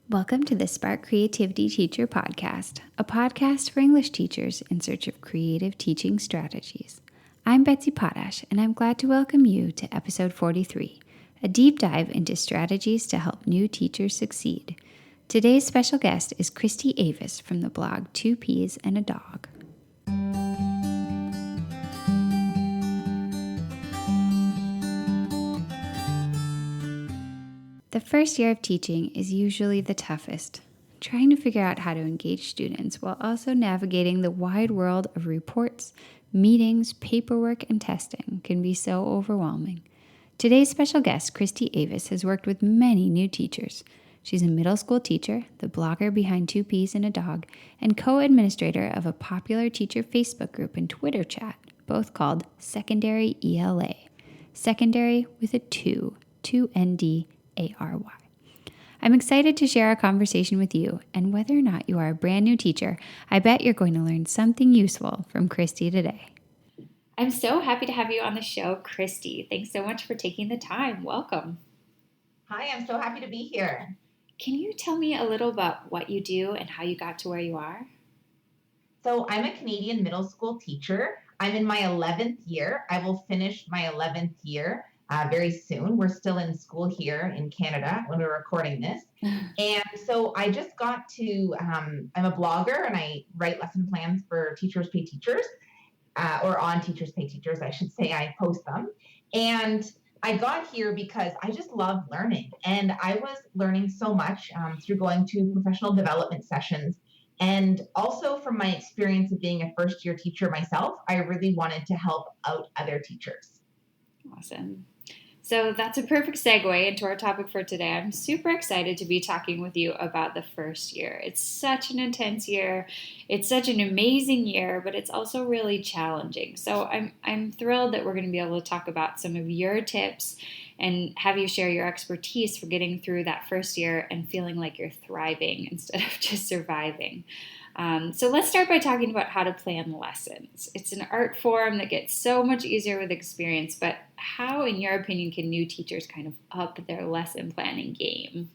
Welcome to the Spark Creativity Teacher Podcast, a podcast for English teachers in search of creative teaching strategies. I'm Betsy Potash, and I'm glad to welcome you to episode 43, a deep dive into strategies to help new teachers succeed. Today's special guest is Kristy Avis from the blog 2 Peas and a Dog. The first year of teaching is usually the toughest. Trying to figure out how to engage students while also navigating the wide world of reports, meetings, paperwork, and testing can be so overwhelming. Today's special guest, Kristy Avis, has worked with many new teachers. She's a middle school teacher, the blogger behind 2 Peas and a Dog, and co-administrator of a popular teacher Facebook group and Twitter chat, both called Secondary ELA. Secondary with a 2 ND ARY. I'm excited to share our conversation with you, and whether or not you are a brand new teacher, I bet you're going to learn something useful from Kristy today. I'm so happy to have you on the show, Kristy. Thanks so much for taking the time. Welcome. Hi, I'm so happy to be here. Can you tell me a little about what you do and how you got to where you are? So I'm a Canadian middle school teacher. I'm in my 11th year. I will finish my 11th year very soon. We're still in school here in Canada when we're recording this. And so I just got to, I'm a blogger and I write lesson plans for Teachers Pay Teachers, or on Teachers Pay Teachers, I should say. I post them. And I got here because I just love learning. And I was learning so much through going to professional development sessions. And also from my experience of being a first-year teacher myself, I really wanted to help out other teachers. Awesome. So that's a perfect segue into our topic for today. I'm super excited to be talking with you about the first year. It's such an intense year. It's such an amazing year, but it's also really challenging. So I'm thrilled that we're going to be able to talk about some of your tips and have you share your expertise for getting through that first year and feeling like you're thriving instead of just surviving. So let's start by talking about how to plan lessons. It's an art form that gets so much easier with experience, but how, in your opinion, can new teachers kind of up their lesson planning game?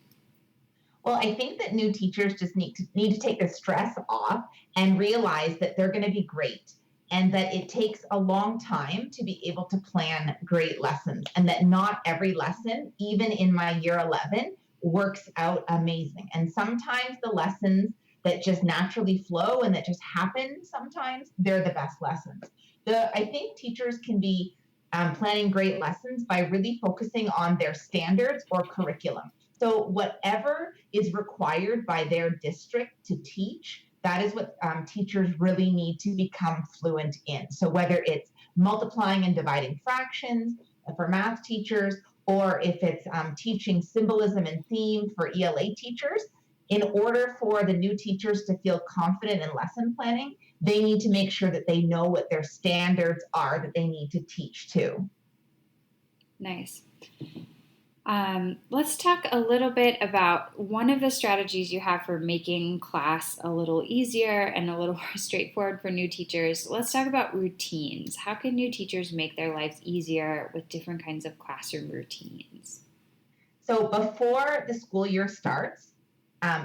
Well, I think that new teachers just need to take the stress off and realize that they're going to be great and that it takes a long time to be able to plan great lessons and that not every lesson, even in my year 11, works out amazing. And sometimes the lessons that just naturally flow and that just happen sometimes, they're the best lessons. I think teachers can be planning great lessons by really focusing on their standards or curriculum. So whatever is required by their district to teach, that is what teachers really need to become fluent in. So whether it's multiplying and dividing fractions for math teachers, or if it's teaching symbolism and theme for ELA teachers, in order for the new teachers to feel confident in lesson planning, they need to make sure that they know what their standards are that they need to teach to. Nice. Let's talk a little bit about one of the strategies you have for making class a little easier and a little more straightforward for new teachers. Let's talk about routines. How can new teachers make their lives easier with different kinds of classroom routines? So before the school year starts,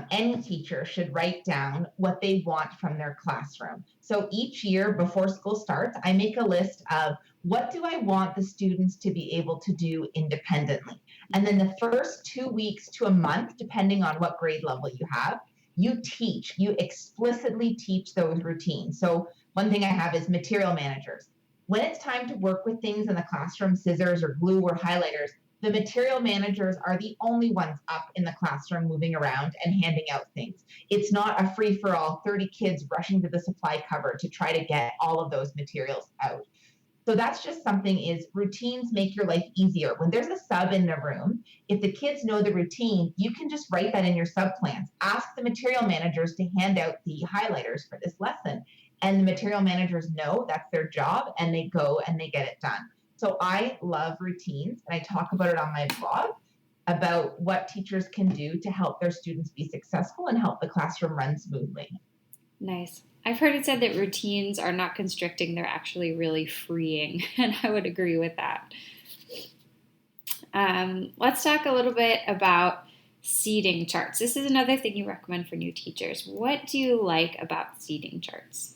any teacher should write down what they want from their classroom. So each year before school starts, I make a list of what do I want the students to be able to do independently. And then the first 2 weeks to a month, depending on what grade level you have, you explicitly teach those routines. So one thing I have is material managers. When it's time to work with things in the classroom, scissors or glue or highlighters, the material managers are the only ones up in the classroom moving around and handing out things. It's not a free-for-all, 30 kids rushing to the supply cupboard to try to get all of those materials out. So that's just something is routines make your life easier. When there's a sub in the room, if the kids know the routine, you can just write that in your sub plans. Ask the material managers to hand out the highlighters for this lesson. And the material managers know that's their job and they go and they get it done. So I love routines, and I talk about it on my blog about what teachers can do to help their students be successful and help the classroom run smoothly. Nice. I've heard it said that routines are not constricting, they're actually really freeing, and I would agree with that. Let's talk a little bit about Seating charts. This is another thing you recommend for new teachers. What do you like about seating charts?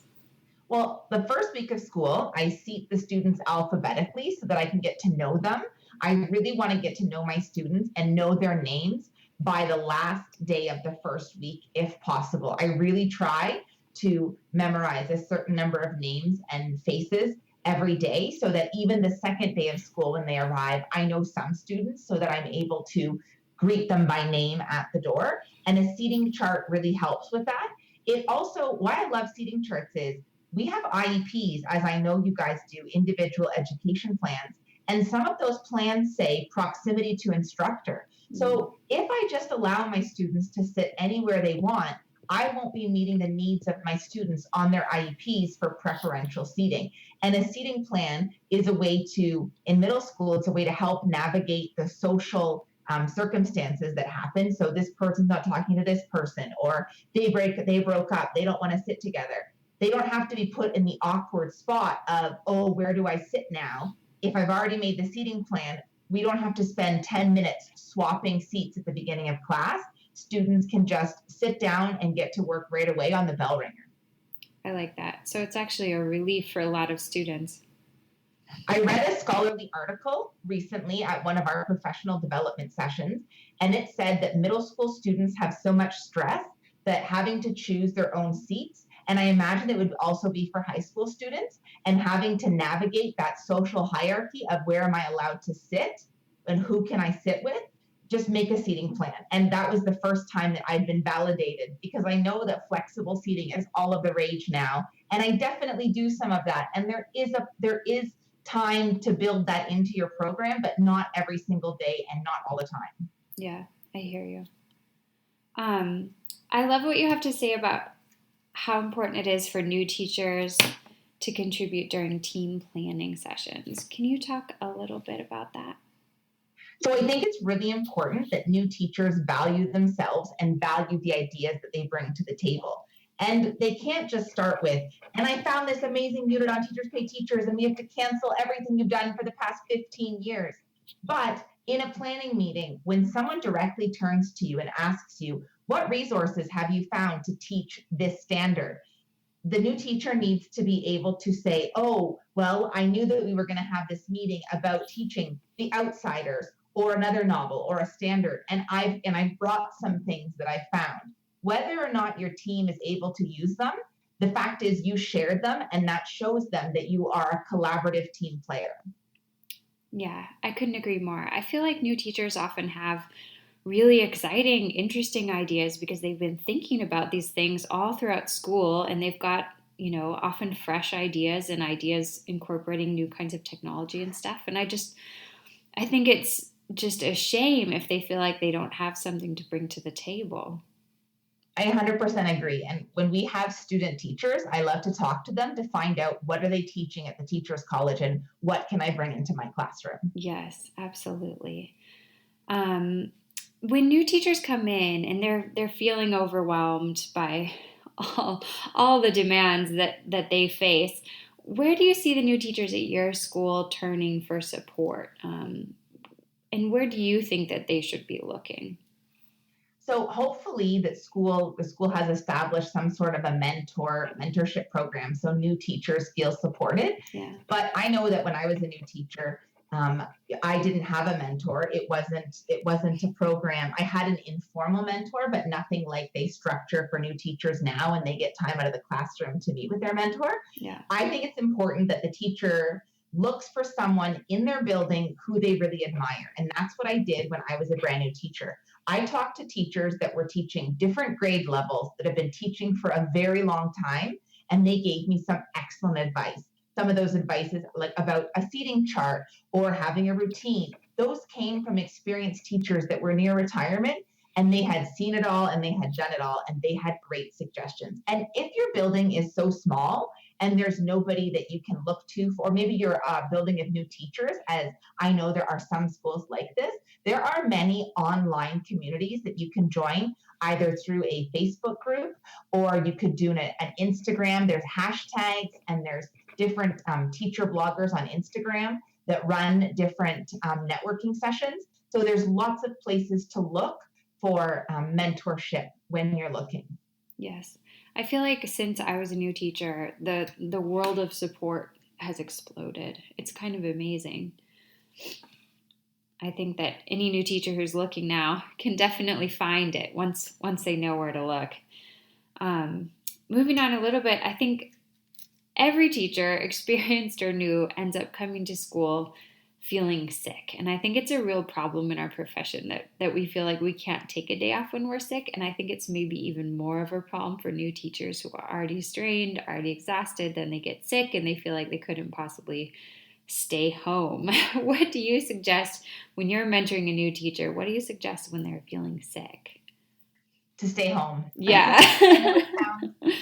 Well, the first week of school, I seat the students alphabetically so that I can get to know them. I really want to get to know my students and know their names by the last day of the first week, if possible. I really try to memorize a certain number of names and faces every day so that even the second day of school when they arrive, I know some students so that I'm able to greet them by name at the door. And a seating chart really helps with that. It also, why I love seating charts is we have IEPs, as I know you guys do, individual education plans. And some of those plans say proximity to instructor. So if I just allow my students to sit anywhere they want, I won't be meeting the needs of my students on their IEPs for preferential seating. And a seating plan is a way to, in middle school, it's a way to help navigate the social circumstances that happen. So this person's not talking to this person, or they broke up, they don't want to sit together. They don't have to be put in the awkward spot of, oh, where do I sit now? If I've already made the seating plan, we don't have to spend 10 minutes swapping seats at the beginning of class. Students can just sit down and get to work right away on the bell ringer. I like that. So it's actually a relief for a lot of students. I read a scholarly article recently at one of our professional development sessions, and it said that middle school students have so much stress that having to choose their own seats, and I imagine it would also be for high school students, and having to navigate that social hierarchy of where am I allowed to sit and who can I sit with, just make a seating plan. And that was the first time that I'd been validated, because I know that flexible seating is all of the rage now. And I definitely do some of that. And there is time to build that into your program, but not every single day and not all the time. Yeah, I hear you. I love what you have to say about how important it is for new teachers to contribute during team planning sessions. Can you talk a little bit about that? So I think it's really important that new teachers value themselves and value the ideas that they bring to the table. And they can't just start with, and I found this amazing unit on Teachers Pay Teachers, and we have to cancel everything you've done for the past 15 years. But in a planning meeting, when someone directly turns to you and asks you, what resources have you found to teach this standard? The new teacher needs to be able to say, oh, well, I knew that we were going to have this meeting about teaching The Outsiders or another novel or a standard, and I've brought some things that I found. Whether or not your team is able to use them, the fact is you shared them, and that shows them that you are a collaborative team player. Yeah, I couldn't agree more. I feel like new teachers often have really exciting, interesting ideas because they've been thinking about these things all throughout school, and they've got, often fresh ideas and ideas incorporating new kinds of technology and stuff. And I think it's just a shame if they feel like they don't have something to bring to the table. I 100% agree. And when we have student teachers, I love to talk to them to find out what are they teaching at the Teachers College and what can I bring into my classroom. Yes, absolutely. When new teachers come in and they're feeling overwhelmed by all the demands that they face, where do you see the new teachers at your school turning for support? And where do you think that they should be looking? So hopefully the school has established some sort of a mentorship program so new teachers feel supported. Yeah. But I know that when I was a new teacher, I didn't have a mentor. It wasn't a program. I had an informal mentor, but nothing like they structure for new teachers now, and they get time out of the classroom to meet with their mentor. Yeah. I think it's important that the teacher looks for someone in their building who they really admire. And that's what I did when I was a brand new teacher. I talked to teachers that were teaching different grade levels that have been teaching for a very long time, and they gave me some excellent advice. Some of those advices, like about a seating chart or having a routine, those came from experienced teachers that were near retirement, and they had seen it all and they had done it all, and they had great suggestions. And if your building is so small and there's nobody that you can look to, or maybe you're a building of new teachers, as I know there are some schools like this, there are many online communities that you can join, either through a Facebook group, or you could do an Instagram. There's hashtags, and there's different teacher bloggers on Instagram that run different networking sessions. So there's lots of places to look for mentorship when you're looking. Yes. I feel like since I was a new teacher, the world of support has exploded. It's kind of amazing. I think that any new teacher who's looking now can definitely find it once they know where to look. Moving on a little bit, I think every teacher, experienced or new, ends up coming to school feeling sick. And I think it's a real problem in our profession that we feel like we can't take a day off when we're sick. And I think it's maybe even more of a problem for new teachers who are already strained, already exhausted, then they get sick and they feel like they couldn't possibly stay home. What do you suggest when you're mentoring a new teacher? What do you suggest when they're feeling sick? To stay home. Yeah.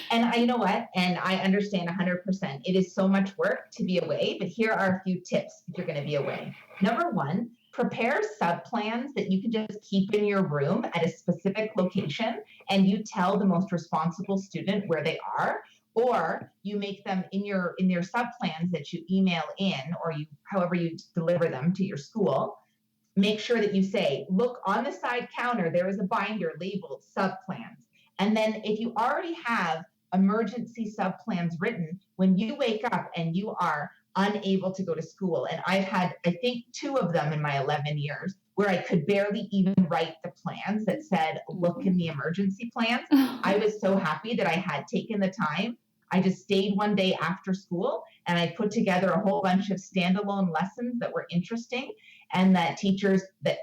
And you know what? And I understand 100%. It is so much work to be away, but here are a few tips if you're going to be away. Number one, prepare sub-plans that you can just keep in your room at a specific location, and you tell the most responsible student where they are, or you make them in your sub-plans that you email in, or you however you deliver them to your school. Make sure that you say, look on the side counter, there is a binder labeled sub-plans. And then if you already have emergency sub-plans written, when you wake up and you are unable to go to school, and I've had, I think, 2 of them in my 11 years, where I could barely even write the plans that said, look in the emergency plans. I was so happy that I had taken the time. I just stayed one day after school and I put together a whole bunch of standalone lessons that were interesting and that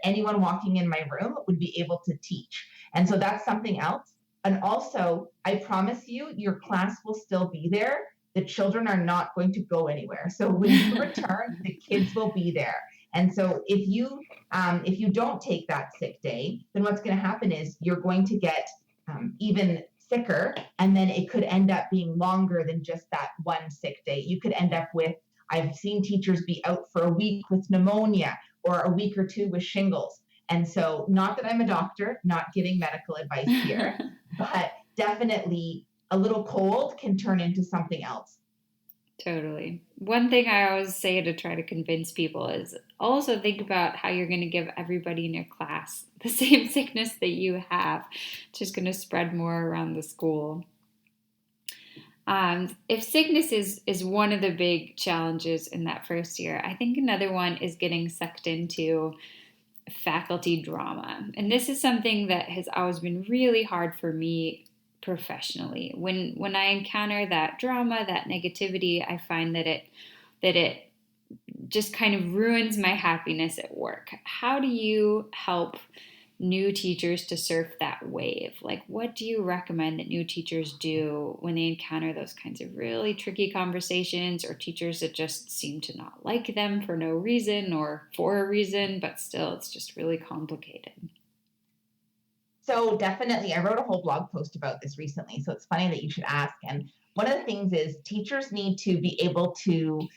anyone walking in my room would be able to teach. And so that's something else. And also, I promise you, your class will still be there. The children are not going to go anywhere. So when you return, the kids will be there. And so if you don't take that sick day, then what's going to happen is you're going to get even sicker, and then it could end up being longer than just that one sick day. You could end up with, I've seen teachers be out for a week with pneumonia or a week or 2 with shingles. And so, not that I'm a doctor, not giving medical advice here, but definitely a little cold can turn into something else. Totally. One thing I always say to try to convince people is also think about how you're going to give everybody in your class the same sickness that you have. It's just going to spread more around the school. If sickness is one of the big challenges in that first year, I think another one is getting sucked into faculty drama. And this is something that has always been really hard for me professionally. When I encounter that drama, that negativity, I find that it just kind of ruins my happiness at work. How do you help new teachers to surf that wave? Like, what do you recommend that new teachers do when they encounter those kinds of really tricky conversations, or teachers that just seem to not like them for no reason or for a reason, but still it's just really complicated? So definitely, I wrote a whole blog post about this recently, so it's funny that you should ask. And one of the things is teachers need to be able to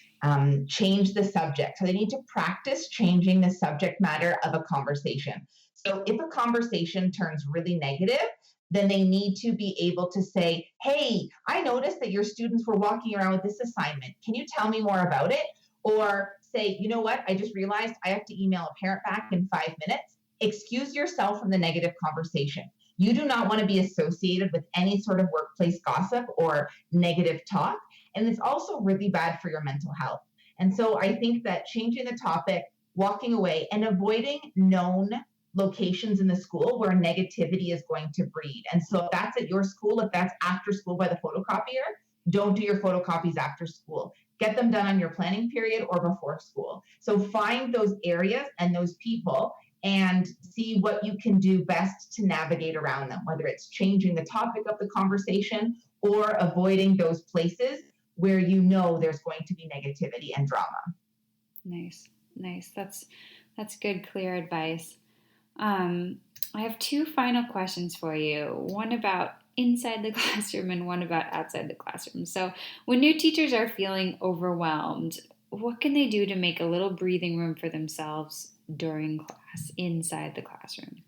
change the subject. So they need to practice changing the subject matter of a conversation. So if a conversation turns really negative, then they need to be able to say, hey, I noticed that your students were walking around with this assignment. Can you tell me more about it? Or say, you know what, I just realized I have to email a parent back in 5 minutes. Excuse yourself from the negative conversation. You do not want to be associated with any sort of workplace gossip or negative talk. And it's also really bad for your mental health. And so I think that changing the topic, walking away, and avoiding known locations in the school where negativity is going to breed. And so if that's at your school, if that's after school by the photocopier, don't do your photocopies after school. Get them done on your planning period or before school. So find those areas and those people and see what you can do best to navigate around them, whether it's changing the topic of the conversation or avoiding those places where you know there's going to be negativity and drama. Nice. That's good, clear advice. I have 2 final questions for you. One about inside the classroom and one about outside the classroom. So when new teachers are feeling overwhelmed, what can they do to make a little breathing room for themselves during class, inside the classroom?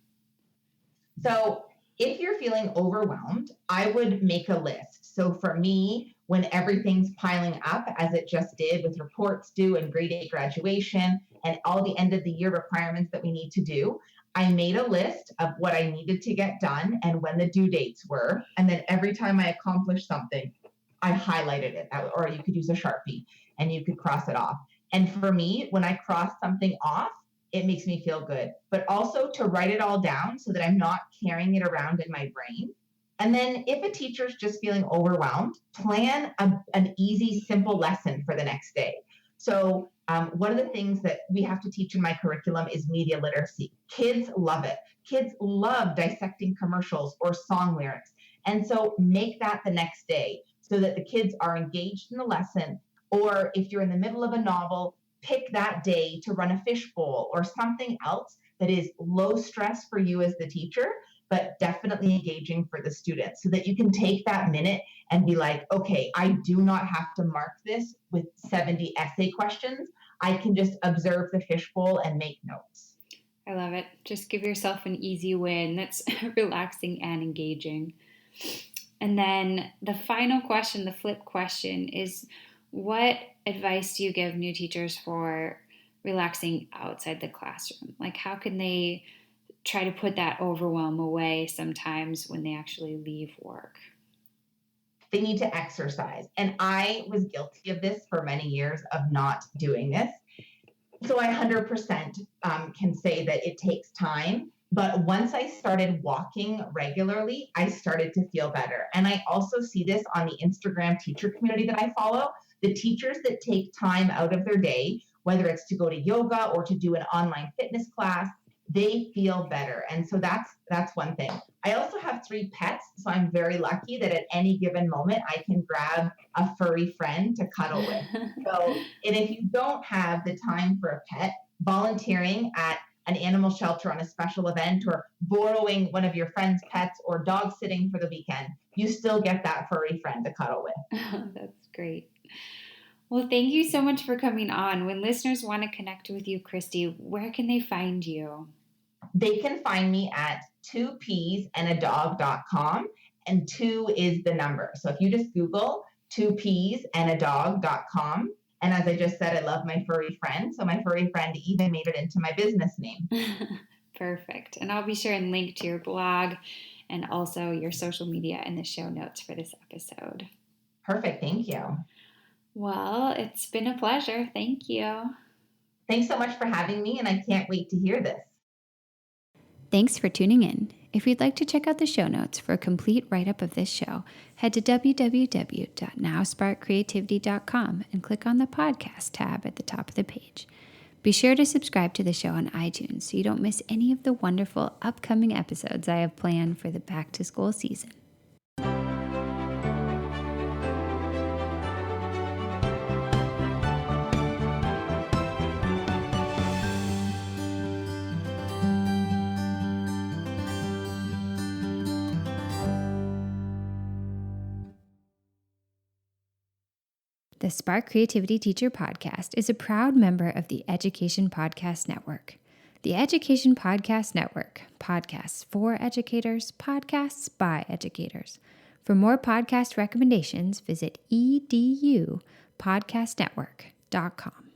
So if you're feeling overwhelmed, I would make a list. So for me, when everything's piling up, as it just did with reports due and grade 8 graduation and all the end of the year requirements that we need to do, I made a list of what I needed to get done and when the due dates were. And then every time I accomplished something, I highlighted it, or you could use a Sharpie and you could cross it off. And for me, when I cross something off, it makes me feel good, but also to write it all down so that I'm not carrying it around in my brain. And then if a teacher's just feeling overwhelmed, plan an easy, simple lesson for the next day. So one of the things that we have to teach in my curriculum is media literacy. Kids love it. Kids love dissecting commercials or song lyrics. And so make that the next day so that the kids are engaged in the lesson. Or if you're in the middle of a novel, pick that day to run a fishbowl or something else that is low stress for you as the teacher, but definitely engaging for the students so that you can take that minute and be like, okay, I do not have to mark this with 70 essay questions. I can just observe the fishbowl and make notes. I love it. Just give yourself an easy win that's relaxing and engaging. And then the final question, the flip question, is what advice do you give new teachers for relaxing outside the classroom? Like, how can they try to put that overwhelm away sometimes when they actually leave work? They need to exercise. And I was guilty of this for many years of not doing this. So I 100% can say that it takes time. But once I started walking regularly, I started to feel better. And I also see this on the Instagram teacher community that I follow. The teachers that take time out of their day, whether it's to go to yoga or to do an online fitness class, they feel better. And so that's one thing. I also have 3 pets, so I'm very lucky that at any given moment I can grab a furry friend to cuddle with. So, and if you don't have the time for a pet, volunteering at an animal shelter on a special event or borrowing one of your friend's pets or dog sitting for the weekend, you still get that furry friend to cuddle with. Oh, that's great. Well, thank you so much for coming on. When listeners want to connect with you, Kristy, where can they find you? They can find me at 2peasandadog.com, and 2 is the number. So if you just Google 2peasandadog.com, and as I just said, I love my furry friend. So my furry friend even made it into my business name. Perfect. And I'll be sure and link to your blog and also your social media in the show notes for this episode. Perfect. Thank you. Well, it's been a pleasure. Thank you. Thanks so much for having me, and I can't wait to hear this. Thanks for tuning in. If you'd like to check out the show notes for a complete write-up of this show, head to www.nowsparkcreativity.com and click on the podcast tab at the top of the page. Be sure to subscribe to the show on iTunes so you don't miss any of the wonderful upcoming episodes I have planned for the back-to-school season. The Spark Creativity Teacher Podcast is a proud member of the Education Podcast Network. The Education Podcast Network, podcasts for educators, podcasts by educators. For more podcast recommendations, visit edupodcastnetwork.com.